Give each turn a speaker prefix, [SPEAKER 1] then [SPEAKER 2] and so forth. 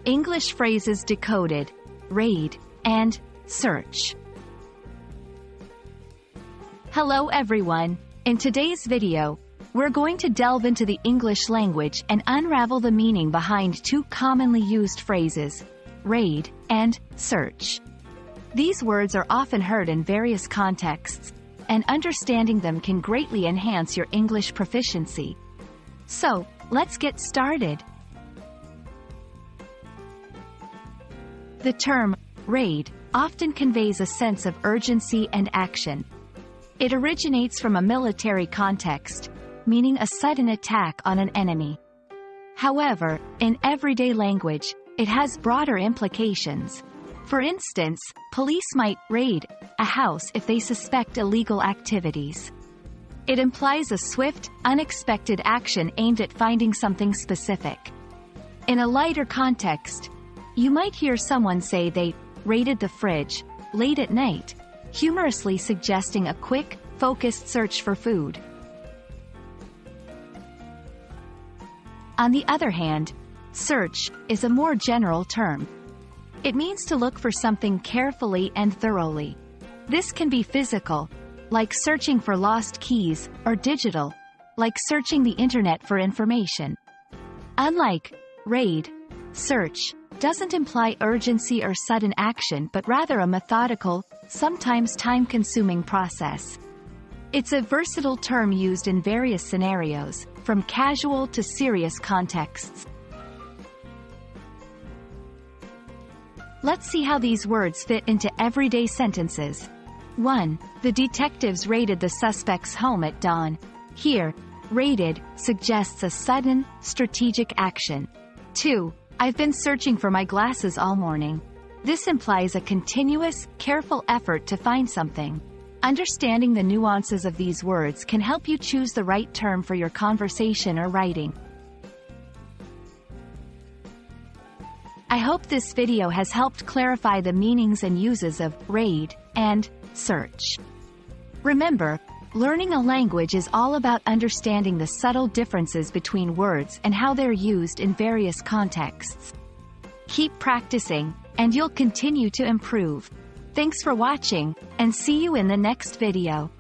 [SPEAKER 1] English phrases decoded, raid, and search. Hello everyone. In today's video, we're going to delve into the English language and unravel the meaning behind two commonly used phrases, raid and search. These words are often heard in various contexts, and understanding them can greatly enhance your English proficiency. So, let's get started. The term raid often conveys a sense of urgency and action. It originates from a military context, meaning a sudden attack on an enemy. However, in everyday language, it has broader implications. For instance, police might raid a house if they suspect illegal activities. It implies a swift, unexpected action aimed at finding something specific. In a lighter context, you might hear someone say they raided the fridge late at night, humorously suggesting a quick, focused search for food. On the other hand, search is a more general term. It means to look for something carefully and thoroughly. This can be physical, like searching for lost keys, or digital, like searching the internet for information. Unlike raid, search doesn't imply urgency or sudden action but rather a methodical, sometimes time-consuming process. It's a versatile term used in various scenarios, from casual to serious contexts. Let's see how these words fit into everyday sentences. 1. The detectives raided the suspect's home at dawn. Here, raided suggests a sudden, strategic action. 2. I've been searching for my glasses all morning. This implies a continuous, careful effort to find something. Understanding the nuances of these words can help you choose the right term for your conversation or writing. I hope this video has helped clarify the meanings and uses of raid and search. Remember, learning a language is all about understanding the subtle differences between words and how they're used in various contexts. Keep practicing, and you'll continue to improve. Thanks for watching, and see you in the next video.